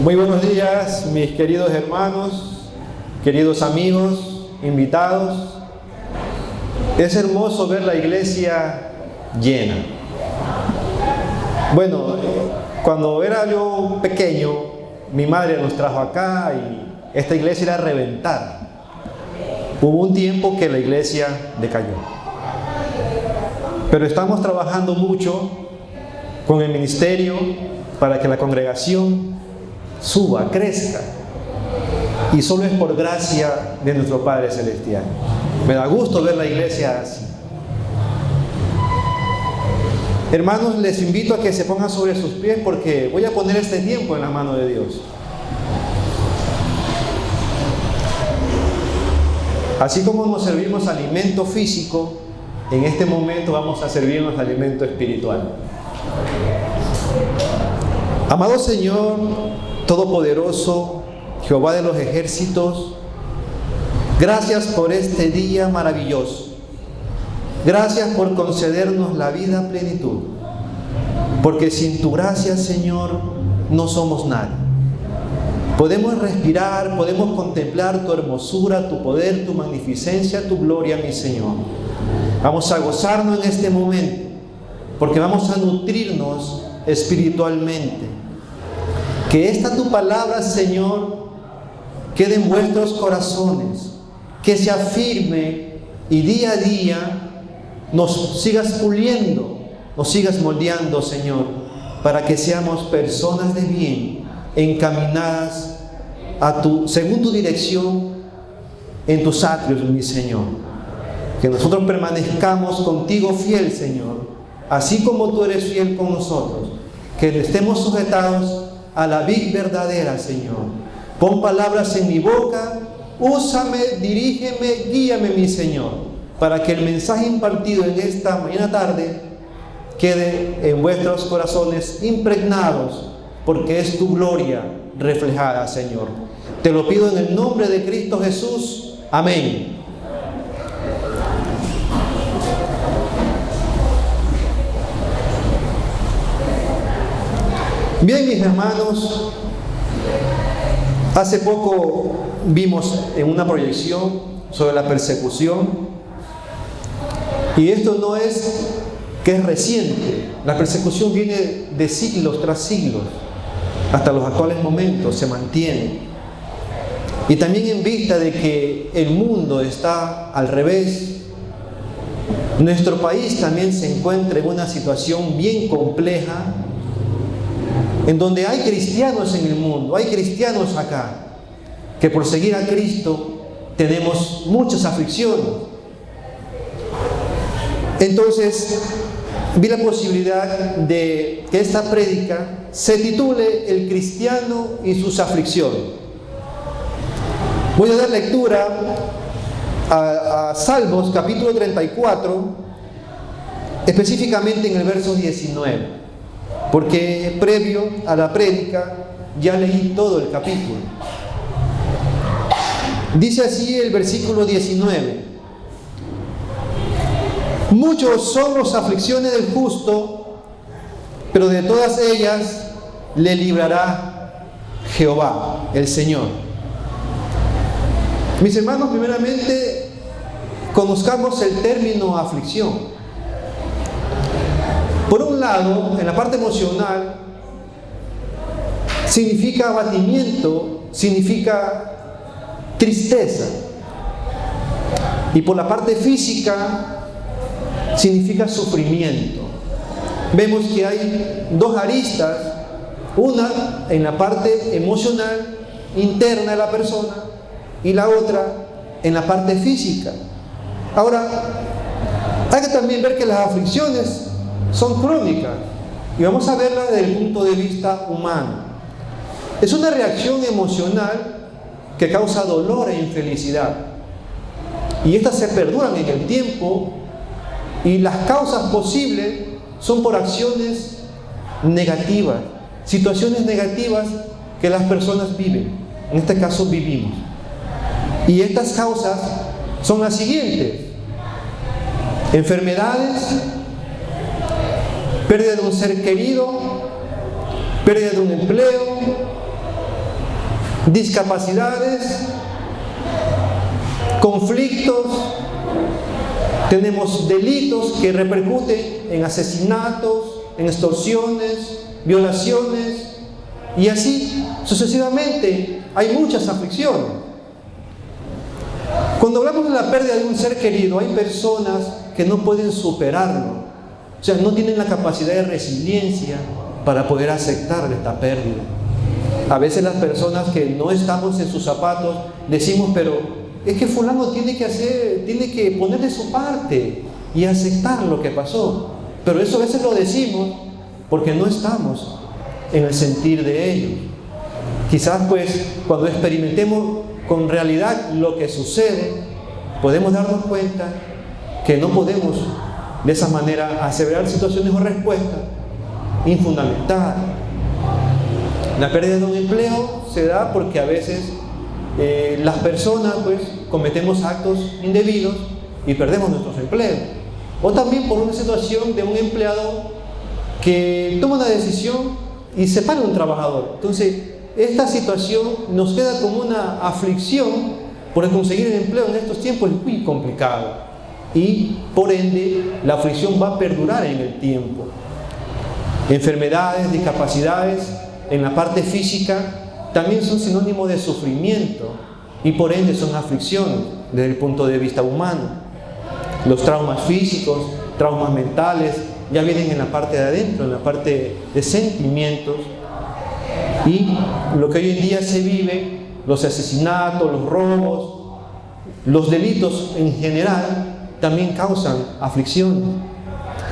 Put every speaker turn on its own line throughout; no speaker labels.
Muy buenos días, mis queridos hermanos, queridos amigos, invitados. Es hermoso ver la iglesia llena. Bueno, cuando era yo pequeño, mi madre nos trajo acá y esta iglesia era a reventar. Hubo un tiempo que la iglesia decayó. Pero estamos trabajando mucho con el ministerio para que la congregación suba, crezca. Y solo es por gracia de nuestro Padre Celestial. Me da gusto ver la iglesia así. Hermanos, les invito a que se pongan sobre sus pies porque voy a poner este tiempo en la mano de Dios. Así como nos servimos alimento físico, en este momento vamos a servirnos alimento espiritual. Amado Señor Todopoderoso, Jehová de los ejércitos, gracias por este día maravilloso. Gracias por concedernos la vida a plenitud. Porque sin tu gracia, Señor, no somos nadie. Podemos respirar, podemos contemplar tu hermosura, tu poder, tu magnificencia, tu gloria, mi Señor. Vamos a gozarnos en este momento, porque vamos a nutrirnos espiritualmente. Que esta tu palabra, Señor, quede en vuestros corazones, que se afirme y día a día nos sigas puliendo, nos sigas moldeando, Señor, para que seamos personas de bien, encaminadas según tu dirección en tus atrios, mi Señor. Que nosotros permanezcamos contigo fiel, Señor, así como tú eres fiel con nosotros. Que estemos sujetados a la vid verdadera, Señor. Pon palabras en mi boca, úsame, dirígeme, guíame, mi Señor, para que el mensaje impartido en esta mañana tarde quede en vuestros corazones impregnados, porque es tu gloria reflejada, Señor. Te lo pido en el nombre de Cristo Jesús. Amén. Bien, mis hermanos, hace poco vimos en una proyección sobre la persecución, y esto no es que es reciente. La persecución viene de siglos tras siglos, hasta los actuales momentos se mantiene. Y también en vista de que el mundo está al revés, nuestro país también se encuentra en una situación bien compleja, en donde hay cristianos en el mundo, hay cristianos acá, que por seguir a Cristo tenemos muchas aflicciones. Entonces, vi la posibilidad de que esta prédica se titule El cristiano y sus aflicciones. Voy a dar lectura a Salmos capítulo 34, específicamente en el verso 19. Porque previo a la prédica ya leí todo el capítulo. Dice así el versículo 19: muchos son las aflicciones del justo, pero de todas ellas le librará Jehová, el Señor. Mis hermanos, primeramente conozcamos el término aflicción. Por un lado, en la parte emocional, significa abatimiento, significa tristeza. Y por la parte física, significa sufrimiento. Vemos que hay dos aristas, una en la parte emocional, interna de la persona, y la otra en la parte física. Ahora, hay que también ver que las aflicciones son crónicas, y vamos a verla desde el punto de vista humano. Es una reacción emocional que causa dolor e infelicidad, y estas se perduran en el tiempo, y las causas posibles son por acciones negativas, situaciones negativas que las personas viven, en este caso vivimos. Y estas causas son las siguientes: enfermedades, pérdida de un ser querido, pérdida de un empleo, discapacidades, conflictos, tenemos delitos que repercuten en asesinatos, en extorsiones, violaciones, y así sucesivamente. Hay muchas aflicciones. Cuando hablamos de la pérdida de un ser querido, hay personas que no pueden superarlo. O sea, no tienen la capacidad de resiliencia para poder aceptar esta pérdida. A veces las personas que no estamos en sus zapatos decimos, pero es que fulano tiene que poner de su parte y aceptar lo que pasó. Pero eso a veces lo decimos porque no estamos en el sentir de ellos. Quizás pues cuando experimentemos con realidad lo que sucede, podemos darnos cuenta que no podemos de esa manera aseverar situaciones o respuestas infundamentadas. La pérdida de un empleo se da porque a veces las personas pues cometemos actos indebidos y perdemos nuestros empleos. O también por una situación de un empleado que toma una decisión y separa a un trabajador. Entonces, esta situación nos queda como una aflicción, porque conseguir el empleo en estos tiempos es muy complicado. Y, por ende, la aflicción va a perdurar en el tiempo. Enfermedades, discapacidades en la parte física también son sinónimos de sufrimiento y, por ende, son aflicciones desde el punto de vista humano. Los traumas físicos, traumas mentales, ya vienen en la parte de adentro, en la parte de sentimientos. Y lo que hoy en día se vive, los asesinatos, los robos, los delitos en general, también causan aflicciones.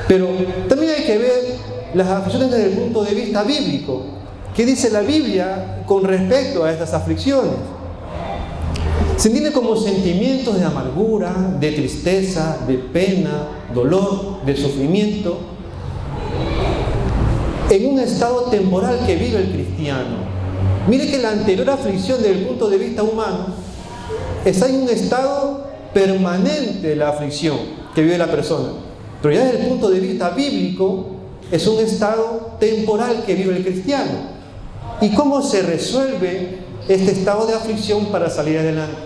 Pero también hay que ver las aflicciones desde el punto de vista bíblico. ¿Qué dice la Biblia con respecto a estas aflicciones? Se entiende como sentimientos de amargura, de tristeza, de pena, dolor, de sufrimiento, en un estado temporal que vive el cristiano. Mire que la anterior aflicción desde el punto de vista humano está en un estado permanente de la aflicción que vive la persona, pero ya desde el punto de vista bíblico es un estado temporal que vive el cristiano. ¿Y cómo se resuelve este estado de aflicción para salir adelante?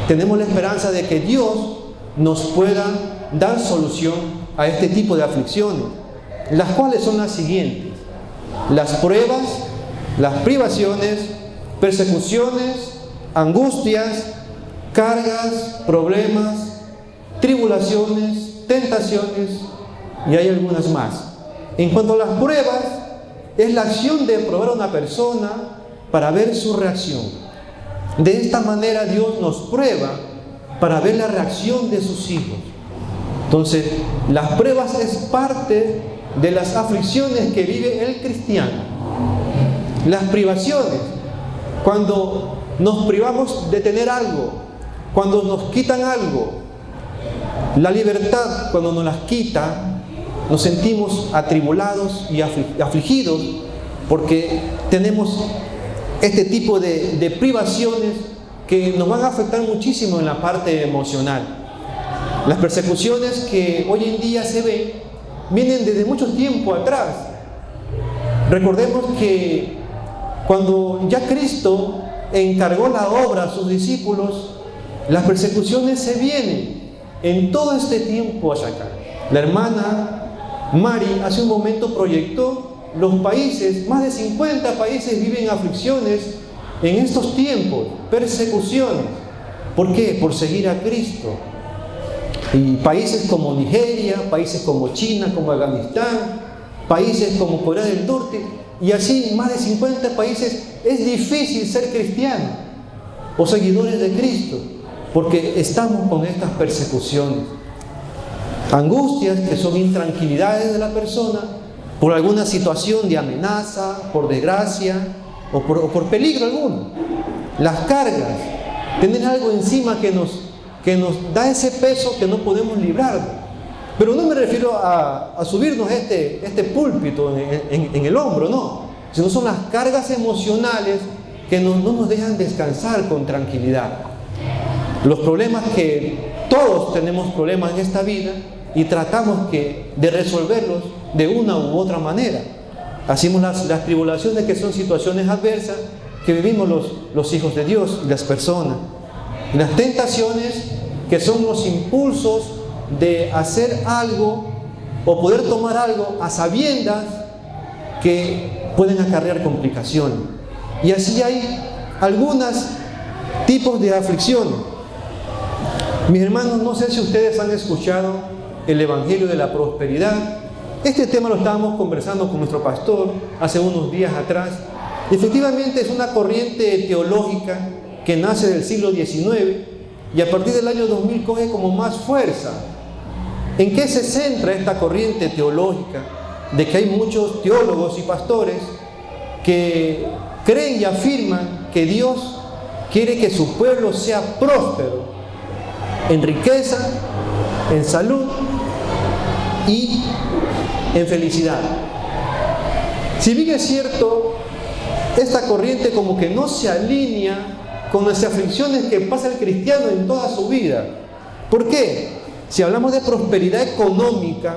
Tenemos la esperanza de que Dios nos pueda dar solución a este tipo de aflicciones, las cuales son las siguientes: las pruebas, las privaciones, persecuciones, angustias, cargas, problemas, tribulaciones, tentaciones, y hay algunas más. En cuanto a las pruebas, es la acción de probar a una persona para ver su reacción. De esta manera Dios nos prueba para ver la reacción de sus hijos. Entonces, las pruebas es parte de las aflicciones que vive el cristiano. Las privaciones, cuando nos privamos de tener algo, cuando nos quitan algo. La libertad, cuando nos las quita, nos sentimos atribulados y afligidos porque tenemos este tipo de privaciones que nos van a afectar muchísimo en la parte emocional. Las persecuciones que hoy en día se ven vienen desde mucho tiempo atrás. Recordemos que cuando ya Cristo encargó la obra a sus discípulos, las persecuciones se vienen en todo este tiempo hacia acá. La hermana Mari hace un momento proyectó los países, más de 50 países viven aflicciones en estos tiempos, persecuciones. ¿Por qué? Por seguir a Cristo. Y países como Nigeria, países como China, como Afganistán, países como Corea del Norte, y así más de 50 países, es difícil ser cristiano o seguidores de Cristo, porque estamos con estas persecuciones. Angustias, que son intranquilidades de la persona por alguna situación de amenaza, por desgracia o por peligro alguno. Las cargas, tener algo encima que nos da ese peso que no podemos librar. Pero no me refiero a subirnos este púlpito en el hombro, no, sino son las cargas emocionales que no nos dejan descansar con tranquilidad. Los problemas, que todos tenemos problemas en esta vida y tratamos de resolverlos de una u otra manera. Hacemos las tribulaciones, que son situaciones adversas que vivimos los hijos de Dios y las personas. Y las tentaciones, que son los impulsos de hacer algo o poder tomar algo a sabiendas que pueden acarrear complicaciones. Y así hay algunos tipos de aflicción. Mis hermanos, no sé si ustedes han escuchado el Evangelio de la Prosperidad. Este tema lo estábamos conversando con nuestro pastor hace unos días atrás. Efectivamente es una corriente teológica que nace del siglo XIX y a partir del año 2000 coge como más fuerza. ¿En qué se centra esta corriente teológica? De que hay muchos teólogos y pastores que creen y afirman que Dios quiere que su pueblo sea próspero en riqueza, en salud y en felicidad. Si bien es cierto, esta corriente como que no se alinea con las aflicciones que pasa el cristiano en toda su vida. ¿Por qué? Si hablamos de prosperidad económica,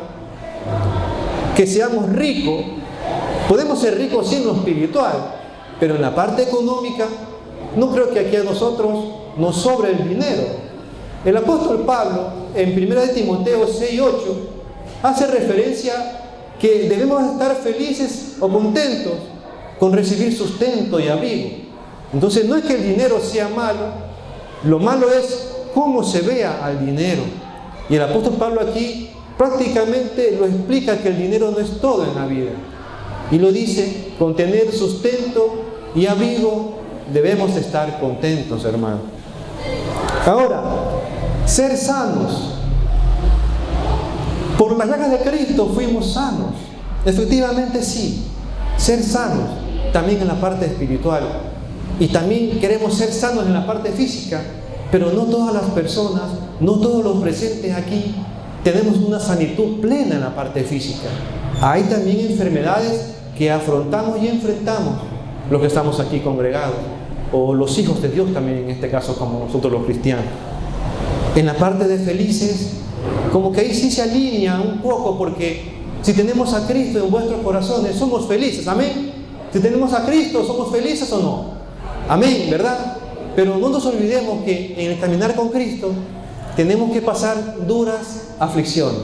que seamos ricos, podemos ser ricos sí en lo espiritual, pero en la parte económica no creo que aquí a nosotros nos sobre el dinero. El apóstol Pablo en 1 Timoteo 6:8 hace referencia que debemos estar felices o contentos con recibir sustento y abrigo. Entonces no es que el dinero sea malo, lo malo es cómo se vea al dinero. Y el apóstol Pablo aquí prácticamente lo explica, que el dinero no es todo en la vida. Y lo dice, con tener sustento y abrigo debemos estar contentos, hermano. Ahora, ser sanos. Por las llagas de Cristo fuimos sanos. Efectivamente sí, ser sanos también en la parte espiritual. Y también queremos ser sanos en la parte física, pero no todas las personas, no todos los presentes aquí tenemos una sanitud plena en la parte física. Hay también enfermedades que afrontamos y enfrentamos los que estamos aquí congregados, o los hijos de Dios también, en este caso como nosotros los cristianos. En la parte de felices, como que ahí sí se alinea un poco, porque si tenemos a Cristo en vuestros corazones, somos felices, amén. Si tenemos a Cristo, ¿somos felices o no? Amén, ¿verdad? Pero no nos olvidemos que en el caminar con Cristo tenemos que pasar duras aflicciones,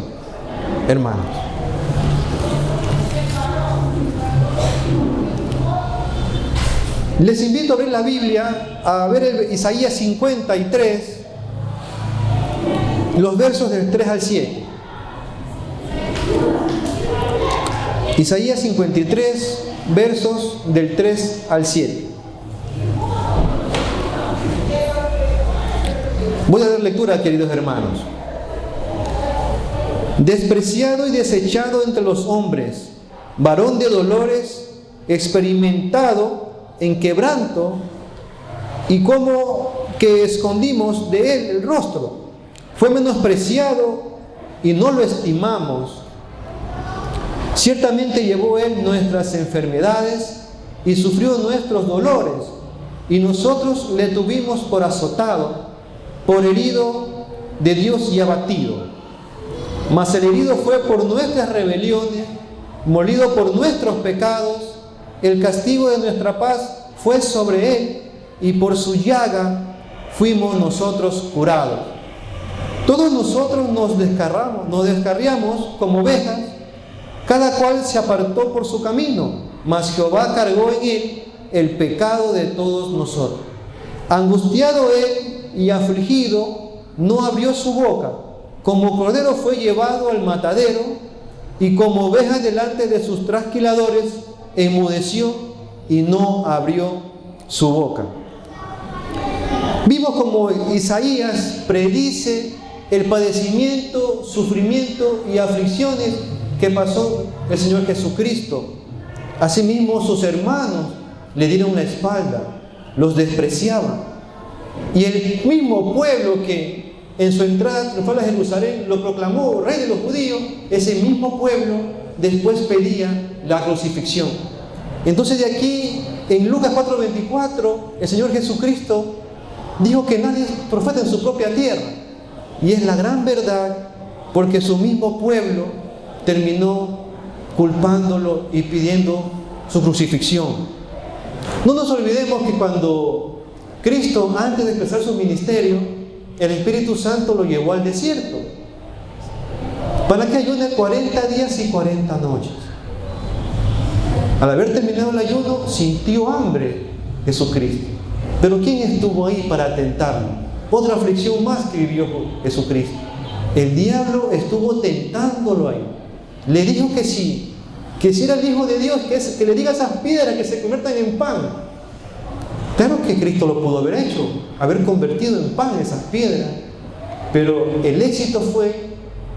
hermanos. Les invito a abrir la Biblia, a ver Isaías 53, los versos del 3 al 7. Isaías 53, versos del 3 al 7. Voy a dar lectura, queridos hermanos. Despreciado y desechado entre los hombres, varón de dolores, experimentado en quebranto, y como que escondimos de él el rostro. Fue menospreciado y no lo estimamos. Ciertamente llevó él nuestras enfermedades y sufrió nuestros dolores, y nosotros le tuvimos por azotado, por herido de Dios y abatido. Mas el herido fue por nuestras rebeliones, molido por nuestros pecados. El castigo de nuestra paz fue sobre él, y por su llaga fuimos nosotros curados. Todos nosotros nos descarriamos como ovejas, cada cual se apartó por su camino, mas Jehová cargó en él el pecado de todos nosotros. Angustiado él y afligido, no abrió su boca. Como cordero fue llevado al matadero, y como oveja delante de sus trasquiladores, enmudeció y no abrió su boca. Vimos como Isaías predice el padecimiento, sufrimiento y aflicciones que pasó el Señor Jesucristo. Asimismo, sus hermanos le dieron la espalda, los despreciaban. Y el mismo pueblo que en su entrada triunfal a Jerusalén lo proclamó rey de los judíos, ese mismo pueblo después pedía la crucifixión. Entonces de aquí, en Lucas 4:24, el Señor Jesucristo dijo que nadie es profeta en su propia tierra. Y es la gran verdad, porque su mismo pueblo terminó culpándolo y pidiendo su crucifixión. No nos olvidemos que cuando Cristo, antes de empezar su ministerio, el Espíritu Santo lo llevó al desierto para que ayune 40 días y 40 noches. Al haber terminado el ayuno, sintió hambre Jesucristo. Pero ¿quién estuvo ahí para tentarlo? Otra aflicción más que vivió Jesucristo. El diablo estuvo tentándolo ahí. Le dijo que si era el Hijo de Dios, que le diga a esas piedras que se conviertan en pan. Claro que Cristo lo pudo haber hecho, haber convertido en pan esas piedras. Pero el éxito fue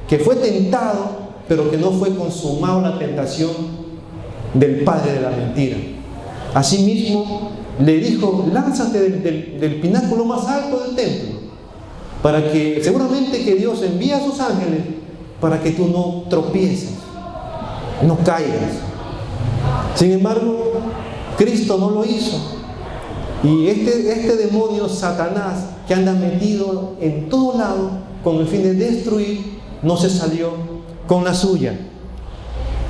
que fue tentado, pero que no fue consumado la tentación del padre de la mentira. Asimismo, le dijo: lánzate del pináculo más alto del templo, para que seguramente que Dios envía a sus ángeles para que tú no tropieces, no caigas. Sin embargo, Cristo no lo hizo. Y este demonio Satanás, que anda metido en todo lado con el fin de destruir, no se salió con la suya.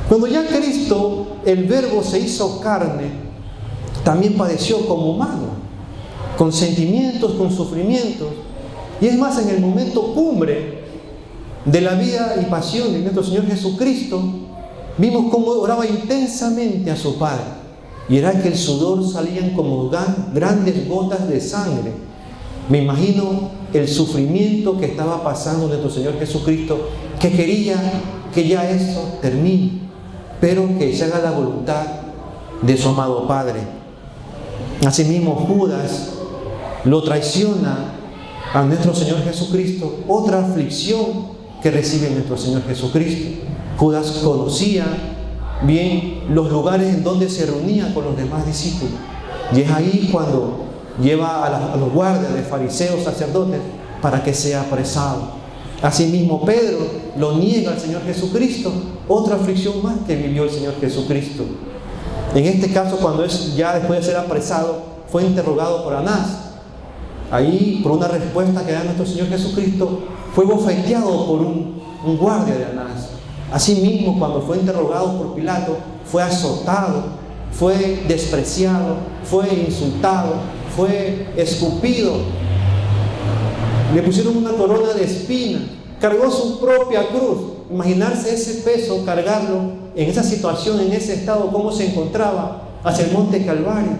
Cuando ya Cristo, el Verbo, se hizo carne, también padeció como humano, con sentimientos, con sufrimientos. Y es más, en el momento cumbre de la vida y pasión de nuestro Señor Jesucristo, vimos cómo oraba intensamente a su Padre. Y era que el sudor salían como grandes gotas de sangre. Me imagino el sufrimiento que estaba pasando nuestro Señor Jesucristo, que quería que ya eso termine, pero que se haga la voluntad de su amado Padre. Asimismo, Judas lo traiciona a nuestro Señor Jesucristo, otra aflicción que recibe nuestro Señor Jesucristo. Judas conocía bien los lugares en donde se reunía con los demás discípulos, y es ahí cuando lleva a los guardias de fariseos, sacerdotes, para que sea apresado. Asimismo, Pedro lo niega al Señor Jesucristo, otra aflicción más que vivió el Señor Jesucristo. En este caso, cuando ya después de ser apresado, fue interrogado por Anás. Ahí, por una respuesta que da nuestro Señor Jesucristo, fue bofeteado por un guardia de Anás. Asimismo, cuando fue interrogado por Pilato, fue azotado, fue despreciado, fue insultado, fue escupido. Le pusieron una corona de espinas, cargó su propia cruz. Imaginarse ese peso, cargarlo en esa situación, en ese estado, cómo se encontraba hacia el monte Calvario,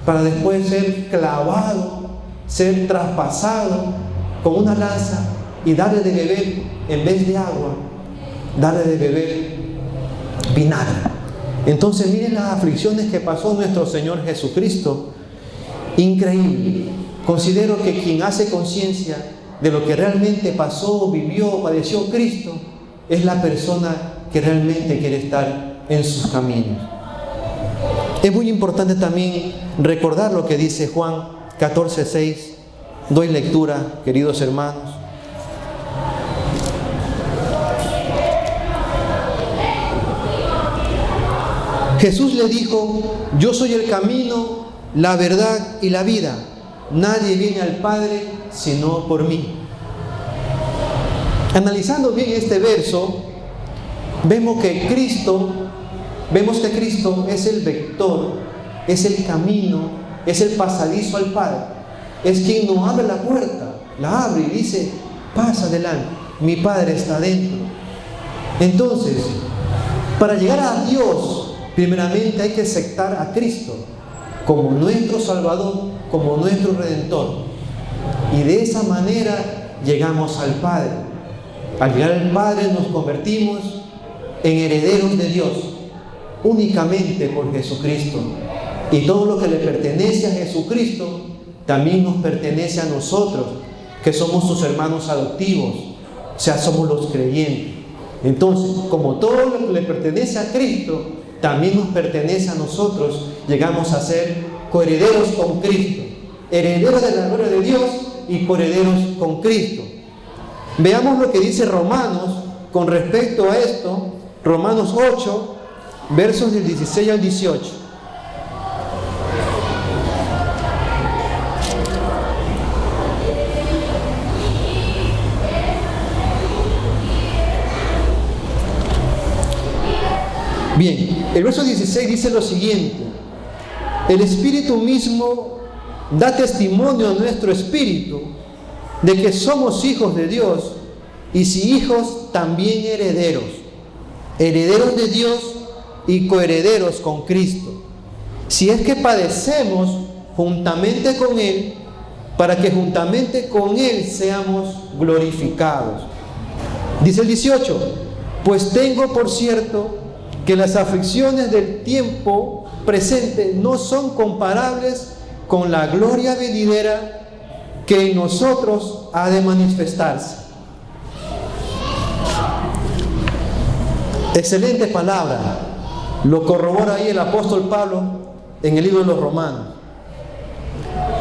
para después ser clavado, ser traspasado con una lanza y darle de beber, en vez de agua, darle de beber vinagre. Entonces miren las aflicciones que pasó nuestro Señor Jesucristo. Increíble. Considero que quien hace conciencia de lo que realmente pasó, vivió, padeció Cristo, es la persona que realmente quiere estar en sus caminos. Es muy importante también recordar lo que dice Juan 14:6. Doy lectura, queridos hermanos. Jesús le dijo: yo soy el camino, la verdad y la vida. Nadie viene al Padre sino por mí. Analizando bien este verso, vemos que Cristo es el vector, es el camino, es el pasadizo al Padre. Es quien nos abre la puerta, la abre y dice: pasa adelante, mi Padre está dentro. Entonces, para llegar a Dios, primeramente hay que aceptar a Cristo como nuestro Salvador, como nuestro Redentor. Y de esa manera llegamos al Padre. Al llegar al Padre nos convertimos en herederos de Dios, únicamente por Jesucristo. Y todo lo que le pertenece a Jesucristo también nos pertenece a nosotros, que somos sus hermanos adoptivos, o sea, somos los creyentes. Entonces, como todo lo que le pertenece a Cristo también nos pertenece a nosotros, llegamos a ser coherederos con Cristo, herederos de la gloria de Dios y coherederos con Cristo. Veamos lo que dice Romanos con respecto a esto. Romanos 8, versos del 16 al 18. Bien, el verso 16 dice lo siguiente: el Espíritu mismo da testimonio a nuestro espíritu de que somos hijos de Dios, y si hijos, también herederos, herederos de Dios y coherederos con Cristo, si es que padecemos juntamente con Él, para que juntamente con Él seamos glorificados. Dice el 18: pues tengo por cierto que las aflicciones del tiempo presente no son comparables con la gloria venidera que en nosotros ha de manifestarse. Excelente palabra. Lo corrobora ahí el apóstol Pablo en el libro de los Romanos.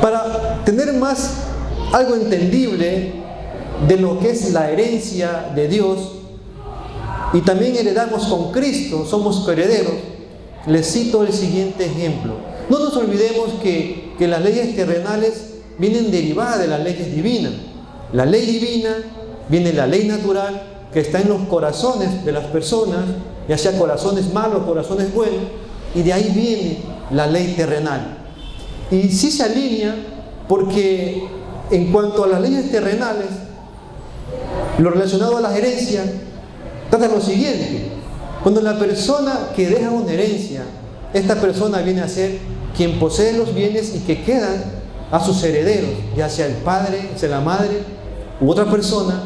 Para tener más algo entendible de lo que es la herencia de Dios, y también heredamos con Cristo, somos coherederos, les cito el siguiente ejemplo. No nos olvidemos que las leyes terrenales vienen derivadas de las leyes divinas. La ley divina viene de la ley natural que está en los corazones de las personas, ya sea corazones malos, corazones buenos, y de ahí viene la ley terrenal. Y sí se alinea porque en cuanto a las leyes terrenales, lo relacionado a las herencias, trata lo siguiente: cuando la persona que deja una herencia, esta persona viene a ser quien posee los bienes y que quedan a sus herederos, ya sea el padre, sea la madre u otra persona,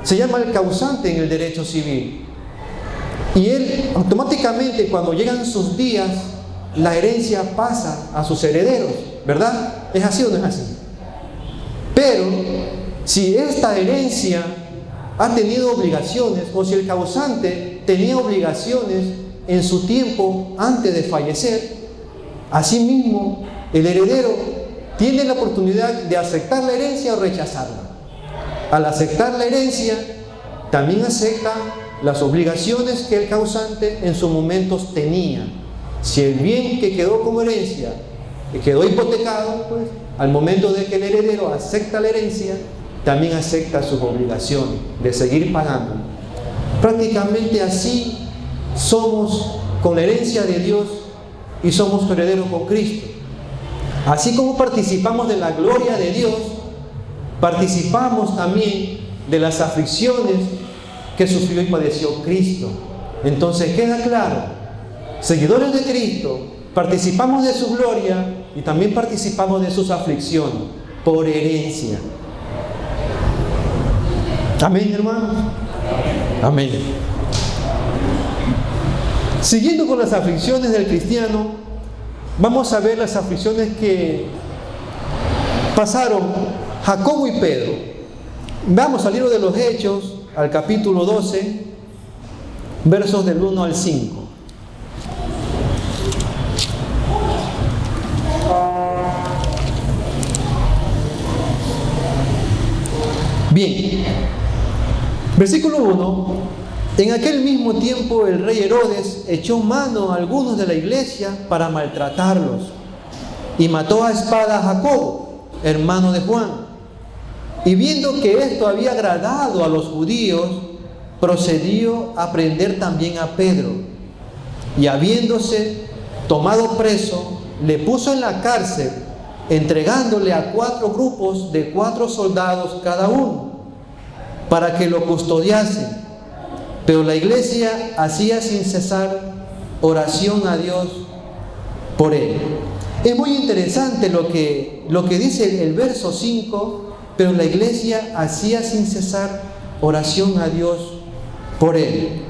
se llama el causante en el derecho civil. Y él automáticamente, cuando llegan sus días, la herencia pasa a sus herederos, ¿verdad? ¿Es así o no es así? Pero si esta herencia ha tenido obligaciones, o si el causante tenía obligaciones en su tiempo antes de fallecer, asimismo el heredero tiene la oportunidad de aceptar la herencia o rechazarla. Al aceptar la herencia, también acepta las obligaciones que el causante en sus momentos tenía. Si el bien que quedó como herencia quedó hipotecado, pues al momento de que el heredero acepta la herencia, también acepta sus obligaciones de seguir pagando. Prácticamente así somos con la herencia de Dios y somos herederos con Cristo. Así como participamos de la gloria de Dios, participamos también de las aflicciones que sufrió y padeció Cristo. Entonces queda claro, seguidores de Cristo, participamos de su gloria y también participamos de sus aflicciones por herencia. Amén, hermanos. Amén. Siguiendo con las aflicciones del cristiano, vamos a ver las aflicciones que pasaron Jacobo y Pedro. Vamos al libro de los Hechos, al capítulo 12, versos del 1 al 5. Bien, versículo 1. En aquel mismo tiempo el rey Herodes echó mano a algunos de la iglesia para maltratarlos y mató a espada a Jacobo, hermano de Juan. Y viendo que esto había agradado a los judíos, procedió a prender también a Pedro. Y habiéndose tomado preso, le puso en la cárcel, entregándole a 4 grupos de 4 soldados cada uno, para que lo custodiasen. Pero la iglesia hacía sin cesar oración a Dios por él. Es muy interesante lo que dice el verso 5, pero la iglesia hacía sin cesar oración a Dios por él.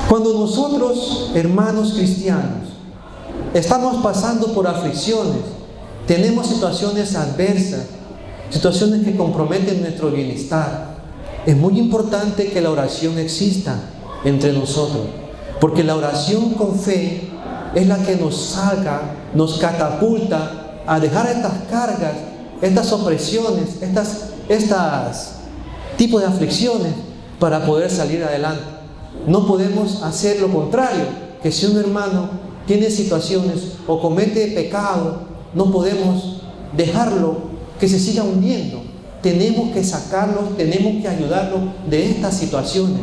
Cuando nosotros, hermanos cristianos, estamos pasando por aflicciones, tenemos situaciones adversas, situaciones que comprometen nuestro bienestar, es muy importante que la oración exista entre nosotros, porque la oración con fe es la que nos saca, nos catapulta a dejar estas cargas, estas opresiones, estas tipos de aflicciones para poder salir adelante. No podemos hacer lo contrario, que si un hermano tiene situaciones o comete pecado, no podemos dejarlo que se siga hundiendo. Tenemos que sacarlo, tenemos que ayudarlo de estas situaciones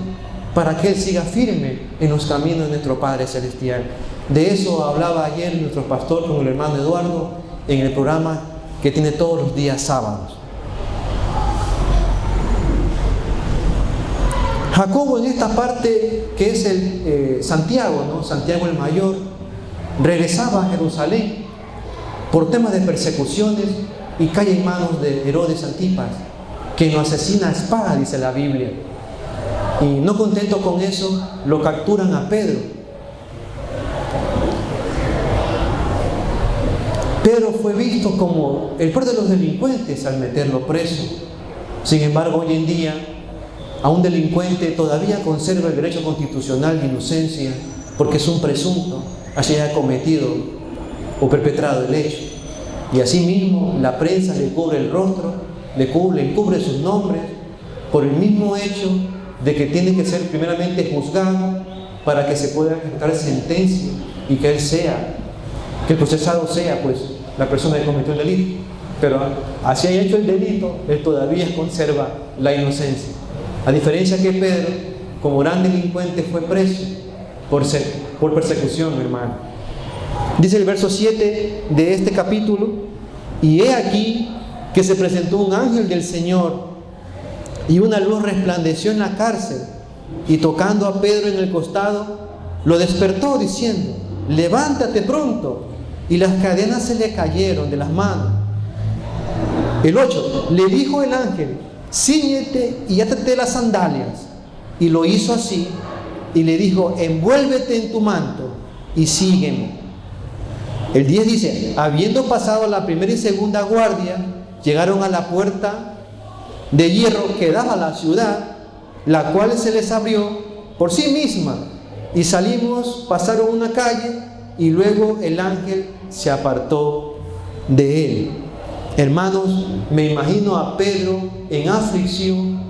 para que él siga firme en los caminos de nuestro Padre Celestial. De eso hablaba ayer nuestro pastor con el hermano Eduardo en el programa que tiene todos los días sábados. Jacobo, en esta parte que es Santiago, ¿no? Santiago el mayor, regresaba a Jerusalén por temas de persecuciones y cae en manos de Herodes Antipas, quien lo asesina a espada, dice la Biblia. Y no contento con eso, lo capturan a Pedro. Pedro fue visto como el peor de los delincuentes al meterlo preso. Sin embargo, hoy en día, a un delincuente todavía conserva el derecho constitucional de inocencia porque es un presunto, así haya cometido o perpetrado el hecho. Y asimismo la prensa le cubre el rostro, le cubre sus nombres por el mismo hecho de que tiene que ser primeramente juzgado para que se pueda ejecutar sentencia y que el procesado sea pues la persona que cometió el delito. Pero así haya hecho el delito, él todavía conserva la inocencia. A diferencia que Pedro, como gran delincuente, fue preso por persecución, hermano. Dice el verso 7 de este capítulo: y he aquí que se presentó un ángel del Señor, y una luz resplandeció en la cárcel, y tocando a Pedro en el costado, lo despertó diciendo: levántate pronto. Y las cadenas se le cayeron de las manos. El 8, le dijo el ángel: cíñete y átate las sandalias. Y lo hizo así, y le dijo: envuélvete en tu manto y sígueme. El 10 dice: habiendo pasado la primera y segunda guardia, llegaron a la puerta de hierro que daba a la ciudad, la cual se les abrió por sí misma, y pasaron una calle, y luego el ángel se apartó de él. Hermanos, me imagino a Pedro en aflicción,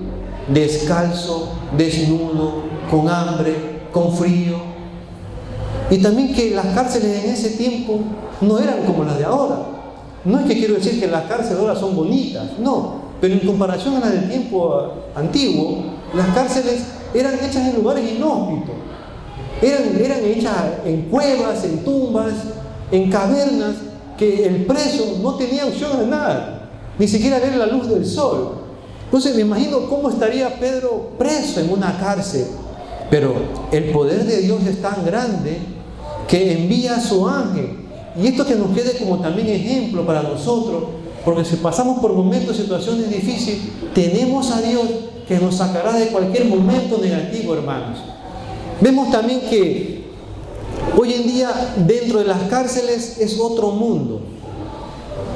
descalzo, desnudo, con hambre, con frío. Y también que las cárceles en ese tiempo no eran como las de ahora. No es que quiero decir que las cárceles ahora son bonitas, no. Pero en comparación a las del tiempo antiguo, las cárceles eran hechas en lugares inhóspitos. Eran hechas en cuevas, en tumbas, en cavernas, que el preso no tenía opción a nada, ni siquiera ver la luz del sol. Entonces me imagino cómo estaría Pedro preso en una cárcel. Pero el poder de Dios es tan grande que envía a su ángel. Y esto que nos quede como también ejemplo para nosotros, porque si pasamos por momentos, situaciones difíciles, tenemos a Dios que nos sacará de cualquier momento negativo, hermanos. Vemos también que hoy en día dentro de las cárceles es otro mundo.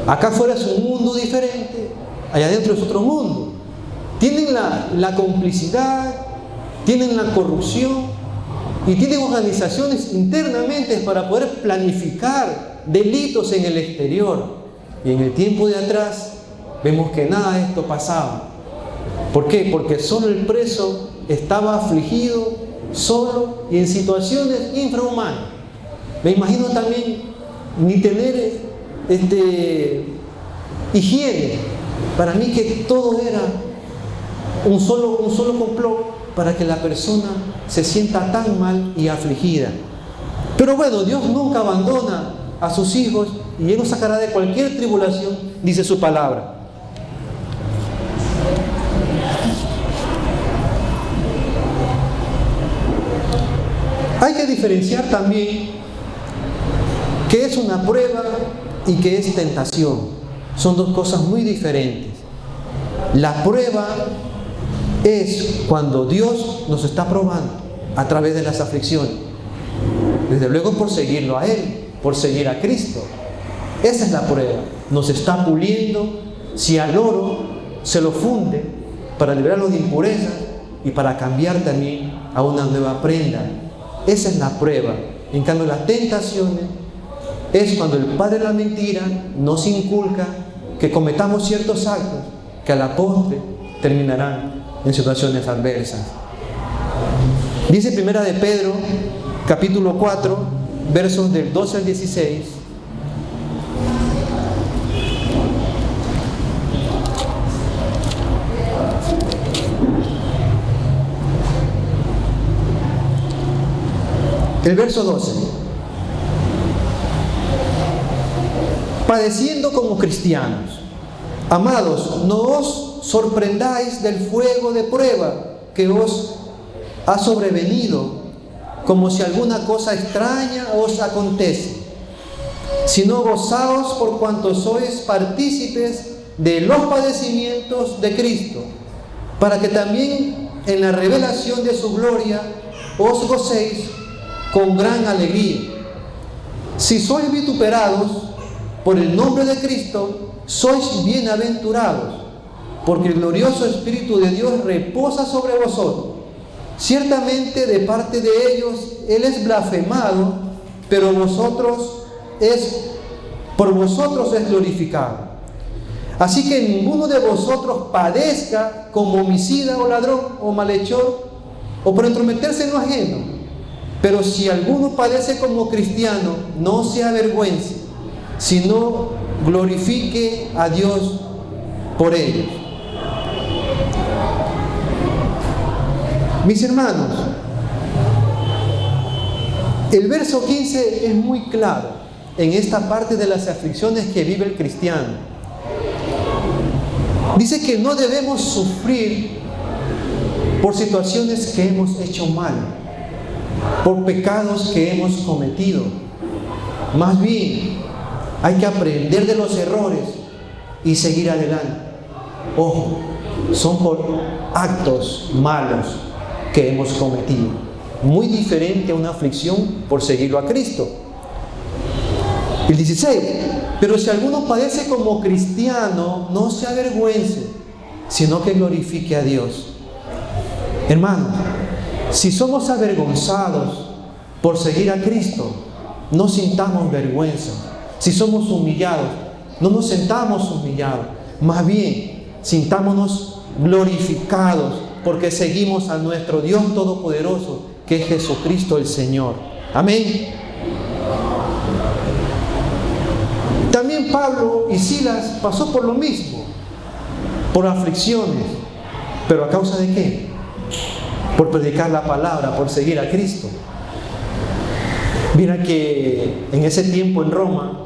Acá afuera es un mundo diferente, allá adentro es otro mundo. Tienen la complicidad, tienen la corrupción y tienen organizaciones internamente para poder planificar delitos en el exterior. Y en el tiempo de atrás vemos que nada de esto pasaba. ¿Por qué? Porque solo el preso estaba afligido, solo y en situaciones infrahumanas. Me imagino también ni tener higiene. Para mí que todo era un solo complot para que la persona se sienta tan mal y afligida. Pero bueno, Dios nunca abandona a sus hijos y Él nos sacará de cualquier tribulación, dice su palabra. Hay que diferenciar también qué es una prueba y qué es tentación. Son dos cosas muy diferentes. La prueba es cuando Dios nos está probando a través de las aflicciones. Desde luego por seguirlo a Él, por seguir a Cristo. Esa es la prueba. Nos está puliendo. Si al oro se lo funde para liberarlo de impurezas y para cambiar también a una nueva prenda. Esa es la prueba. En cambio, las tentaciones es cuando el padre de la mentira nos inculca que cometamos ciertos actos que a la postre terminarán en situaciones adversas. Dice Primera de Pedro, capítulo 4, versos del 12 al 16. El verso 12. padeciendo como cristianos. Amados, no os sorprendáis del fuego de prueba que os ha sobrevenido, como si alguna cosa extraña os acontece, sino gozaos por cuanto sois partícipes de los padecimientos de Cristo, para que también en la revelación de su gloria os gocéis con gran alegría. Si sois vituperados por el nombre de Cristo, sois bienaventurados, porque el glorioso Espíritu de Dios reposa sobre vosotros. Ciertamente de parte de ellos Él es blasfemado, pero por vosotros es glorificado. Así que ninguno de vosotros padezca como homicida o ladrón o malhechor o por entrometerse en lo ajeno. Pero si alguno padece como cristiano, no se avergüence, sino glorifique a Dios por ellos. Mis hermanos, el verso 15 es muy claro en esta parte de las aflicciones que vive el cristiano. Dice que no debemos sufrir por situaciones que hemos hecho mal, por pecados que hemos cometido. Más bien, hay que aprender de los errores y seguir adelante. Ojo, son por actos malos que hemos cometido. Muy diferente a una aflicción por seguirlo a Cristo. El 16. Pero si alguno padece como cristiano, no se avergüence, sino que glorifique a Dios. Hermanos, si somos avergonzados por seguir a Cristo, no sintamos vergüenza. Si somos humillados, no nos sintamos humillados. Más bien, sintámonos glorificados porque seguimos a nuestro Dios Todopoderoso, que es Jesucristo el Señor. Amén. También Pablo y Silas pasó por lo mismo, por aflicciones. ¿Pero a causa de qué? Por predicar la palabra, por seguir a Cristo. Mira que en ese tiempo en Roma,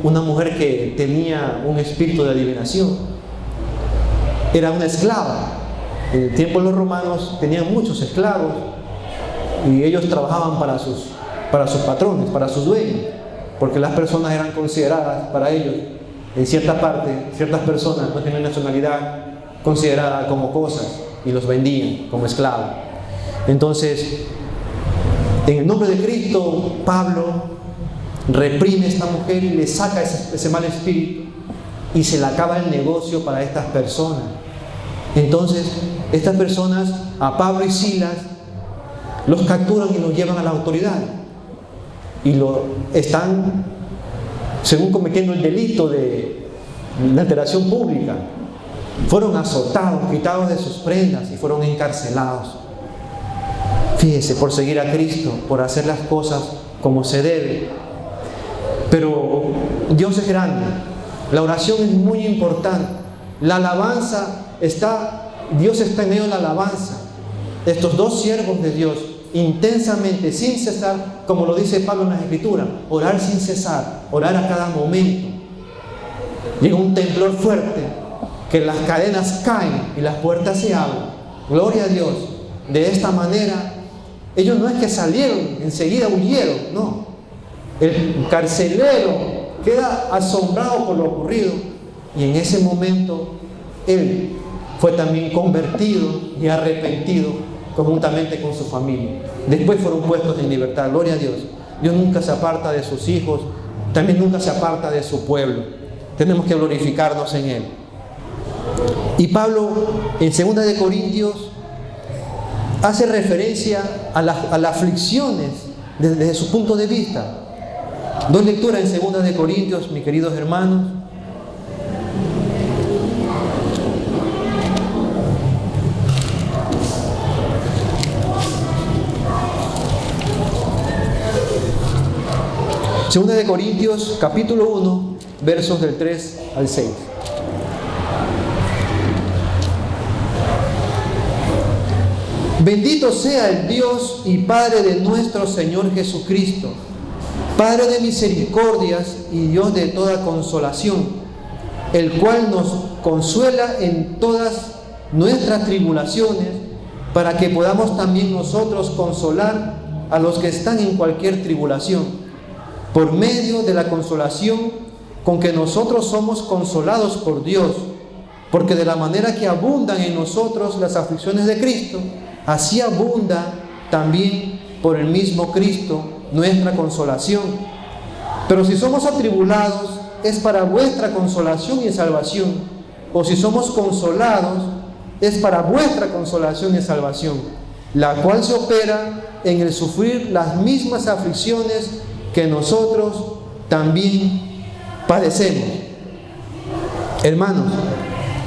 una mujer que tenía un espíritu de adivinación era una esclava. En el tiempo los romanos tenían muchos esclavos y ellos trabajaban para sus patrones, para sus dueños, porque las personas eran consideradas para ellos, en cierta parte, ciertas personas no tenían nacionalidad considerada como cosas y los vendían como esclavos. Entonces, en el nombre de Cristo, Pablo reprime a esta mujer y le saca ese mal espíritu y se le acaba el negocio para estas personas. Entonces, estas personas, a Pablo y Silas, los capturan y los llevan a la autoridad y lo están, según cometiendo el delito de la alteración pública. Fueron azotados, quitados de sus prendas y fueron encarcelados. Fíjese, por seguir a Cristo, por hacer las cosas como se debe. Pero Dios es grande, la oración es muy importante, la alabanza Dios está en medio de la alabanza. Estos dos siervos de Dios, intensamente, sin cesar, como lo dice Pablo en las Escrituras, orar sin cesar, orar a cada momento. Llega un temblor fuerte, que las cadenas caen y las puertas se abren. Gloria a Dios. De esta manera, ellos no es que salieron, enseguida huyeron, no. El carcelero queda asombrado por lo ocurrido y en ese momento él fue también convertido y arrepentido conjuntamente con su familia. Después fueron puestos en libertad. Gloria a Dios. Dios nunca se aparta de sus hijos, también nunca se aparta de su pueblo. Tenemos que glorificarnos en Él. Y Pablo en 2 de Corintios hace referencia a las aflicciones desde su punto de vista. Dos lecturas en 2 de Corintios, mis queridos hermanos. Segunda de Corintios, capítulo 1, versos del 3 al 6. Bendito sea el Dios y Padre de nuestro Señor Jesucristo, Padre de misericordias y Dios de toda consolación, el cual nos consuela en todas nuestras tribulaciones, para que podamos también nosotros consolar a los que están en cualquier tribulación, por medio de la consolación con que nosotros somos consolados por Dios, porque de la manera que abundan en nosotros las aflicciones de Cristo, así abunda también por el mismo Cristo nuestra consolación. Pero si somos atribulados, es para vuestra consolación y salvación, o si somos consolados, es para vuestra consolación y salvación, la cual se opera en el sufrir las mismas aflicciones que nosotros también padecemos. Hermanos,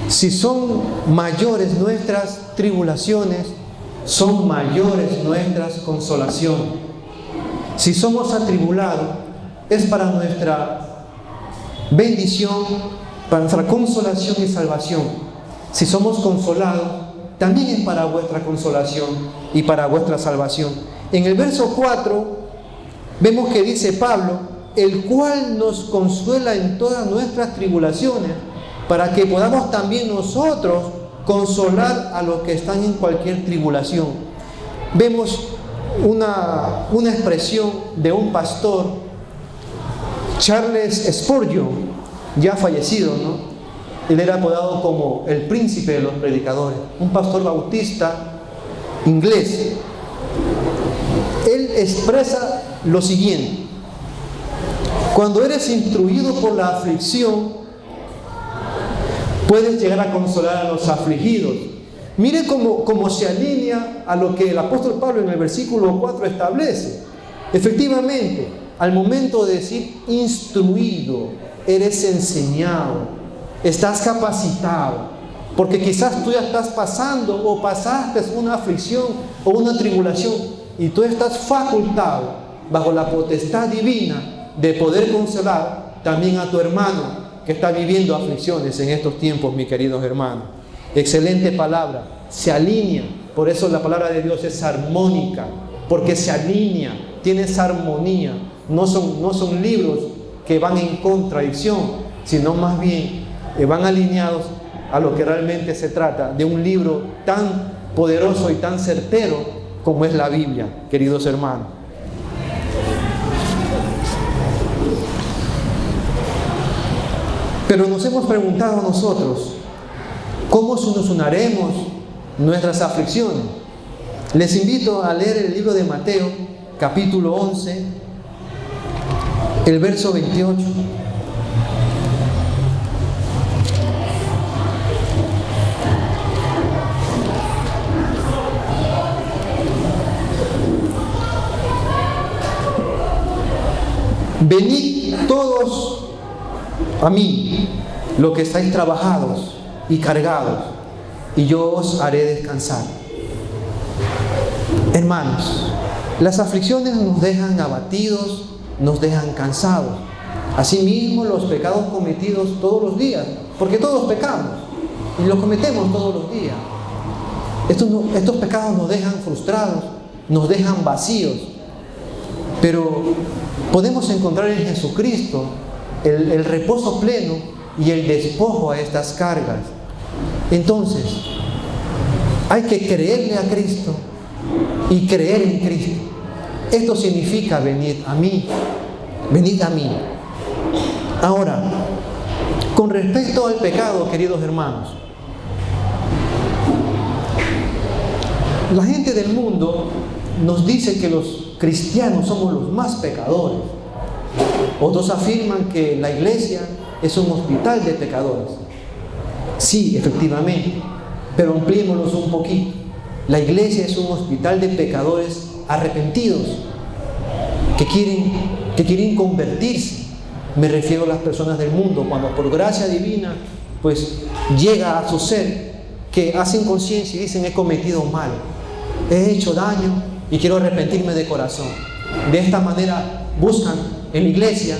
si son mayores nuestras tribulaciones, son mayores nuestras consolaciones. Si somos atribulados, es para nuestra bendición, para nuestra consolación y salvación. Si somos consolados, también es para vuestra consolación y para vuestra salvación. En el verso 4 vemos que dice Pablo, el cual nos consuela en todas nuestras tribulaciones, para que podamos también nosotros consolar a los que están en cualquier tribulación. Vemos una expresión de un pastor, Charles Spurgeon, ya fallecido, ¿no? Él era apodado como el príncipe de los predicadores, un pastor bautista inglés. Él expresa lo siguiente: cuando eres instruido por la aflicción, puedes llegar a consolar a los afligidos. Mire cómo se alinea a lo que el apóstol Pablo en el versículo 4 establece. Efectivamente, al momento de decir instruido, eres enseñado, estás capacitado, porque quizás tú ya estás pasando o pasaste una aflicción o una tribulación y tú estás facultado bajo la potestad divina de poder consolar también a tu hermano que está viviendo aflicciones en estos tiempos, mis queridos hermanos. Excelente palabra, se alinea. Por eso la palabra de Dios es armónica, porque se alinea, tiene esa armonía. No son libros que van en contradicción, sino más bien van alineados a lo que realmente se trata, de un libro tan poderoso y tan certero como es la Biblia, queridos hermanos. Pero nos hemos preguntado nosotros, ¿cómo solucionaremos nuestras aflicciones? Les invito a leer el libro de Mateo, capítulo 11, el verso 28. Venid todos a mí, los que estáis trabajados y cargados, y yo os haré descansar. Hermanos, las aflicciones nos dejan abatidos, nos dejan cansados. Asimismo, los pecados cometidos todos los días, porque todos pecamos y los cometemos todos los días. Estos pecados nos dejan frustrados, nos dejan vacíos, pero podemos encontrar en Jesucristo el reposo pleno y el despojo a estas cargas. Entonces, hay que creerle a Cristo y creer en Cristo. Esto significa venid a mí, venid a mí. Ahora, con respecto al pecado, queridos hermanos, la gente del mundo nos dice que los cristianos somos los más pecadores. Otros afirman que la iglesia es un hospital de pecadores. Sí, efectivamente, pero ampliémoslos un poquito. La iglesia es un hospital de pecadores arrepentidos que quieren convertirse. Me refiero a las personas del mundo, cuando por gracia divina pues llega a su ser, que hacen conciencia y dicen: he cometido mal, he hecho daño y quiero arrepentirme de corazón. De esta manera buscan en la iglesia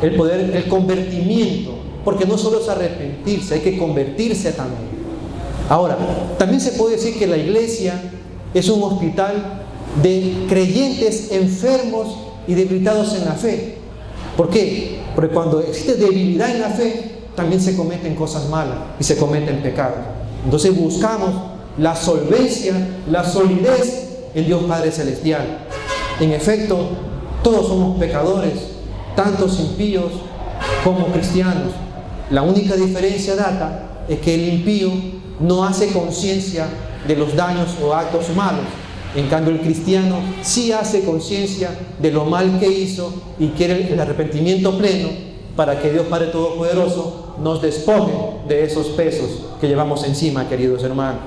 el convertimiento, porque no solo es arrepentirse, hay que convertirse también. Ahora, también se puede decir que la iglesia es un hospital de creyentes enfermos y debilitados en la fe. ¿Por qué? Porque cuando existe debilidad en la fe, también se cometen cosas malas y se cometen pecados. Entonces buscamos la solvencia, la solidez en Dios Padre Celestial. En efecto, todos somos pecadores, tantos impíos como cristianos. La única diferencia data es que el impío no hace conciencia de los daños o actos malos. En cambio, el cristiano sí hace conciencia de lo mal que hizo y quiere el arrepentimiento pleno para que Dios Padre Todopoderoso nos despoje de esos pesos que llevamos encima, queridos hermanos.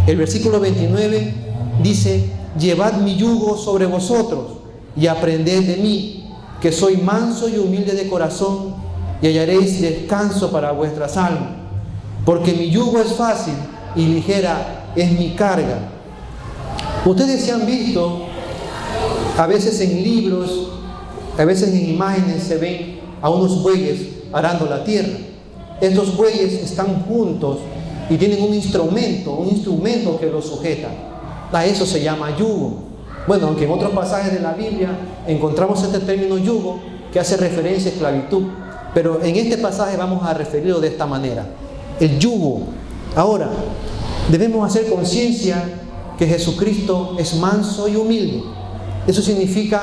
El versículo 29 dice: llevad mi yugo sobre vosotros y aprended de mí, que soy manso y humilde de corazón, y hallaréis descanso para vuestras almas. Porque mi yugo es fácil y ligera es mi carga. Ustedes se han visto, a veces en libros, a veces en imágenes se ven a unos bueyes arando la tierra. Estos bueyes están juntos y tienen un instrumento que los sujeta. A eso se llama yugo. Bueno, aunque en otros pasajes de la Biblia encontramos este término yugo que hace referencia a esclavitud, pero en este pasaje vamos a referirlo de esta manera: el yugo. Ahora, debemos hacer conciencia que Jesucristo es manso y humilde. Eso significa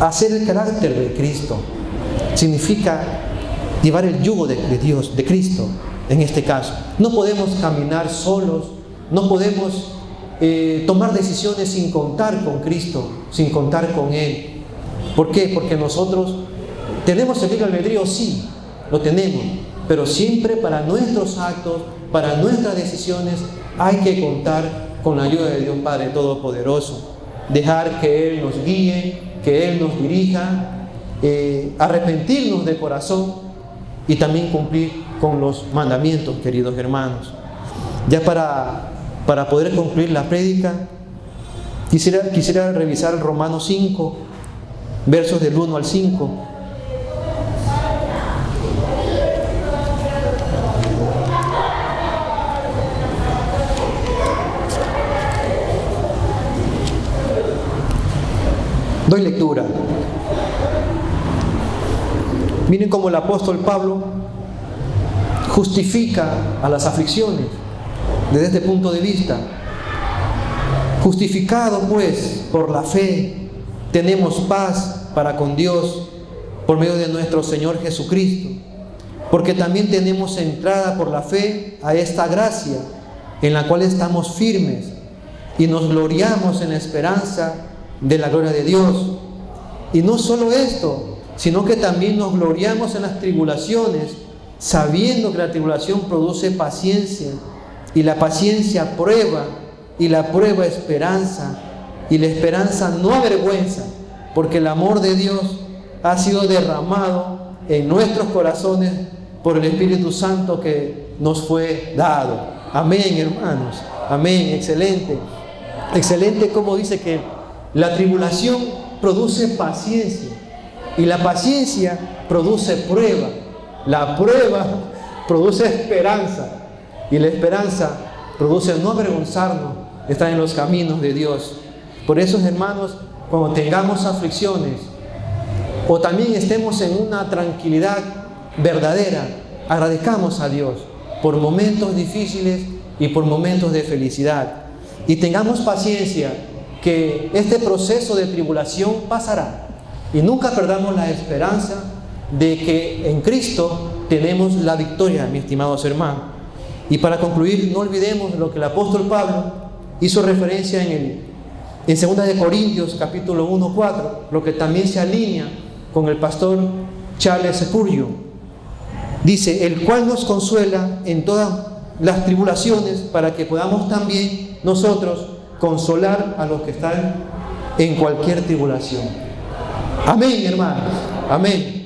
hacer el carácter de Cristo. Significa llevar el yugo de Dios, de Cristo, en este caso. No podemos caminar solos, no podemos tomar decisiones sin contar con Cristo, sin contar con Él. ¿Por qué? Porque nosotros tenemos el libre albedrío, sí, lo tenemos, pero siempre para nuestros actos, para nuestras decisiones, hay que contar con la ayuda de Dios Padre Todopoderoso. Dejar que Él nos guíe, que Él nos dirija, arrepentirnos de corazón y también cumplir con los mandamientos, queridos hermanos. Ya para poder concluir la prédica, quisiera revisar Romanos 5, versos del 1 al 5. Doy lectura. Miren cómo el apóstol Pablo justifica a las aflicciones desde este punto de vista. Justificado pues por la fe, tenemos paz para con Dios por medio de nuestro Señor Jesucristo, porque también tenemos entrada por la fe a esta gracia en la cual estamos firmes y nos gloriamos en la esperanza de la gloria de Dios. Y no solo esto, sino que también nos gloriamos en las tribulaciones, sabiendo que la tribulación produce paciencia, y la paciencia prueba, y la prueba esperanza, y la esperanza no avergüenza, porque el amor de Dios ha sido derramado en nuestros corazones por el Espíritu Santo que nos fue dado. Amén, hermanos. Amén. Excelente. Excelente como dice que la tribulación produce paciencia y la paciencia produce prueba. La prueba produce esperanza y la esperanza produce no avergonzarnos de estar en los caminos de Dios. Por eso, hermanos, cuando tengamos aflicciones o también estemos en una tranquilidad verdadera, agradezcamos a Dios por momentos difíciles y por momentos de felicidad. Y tengamos paciencia, que este proceso de tribulación pasará. Y nunca perdamos la esperanza de que en Cristo tenemos la victoria, mis estimados hermanos. Y para concluir, no olvidemos lo que el apóstol Pablo hizo referencia en 2 Corintios capítulo 1, 4, lo que también se alinea con el pastor Charles Spurgeon. Dice: el cual nos consuela en todas las tribulaciones, para que podamos también nosotros consolar a los que están en cualquier tribulación. Amén, hermanos. Amén.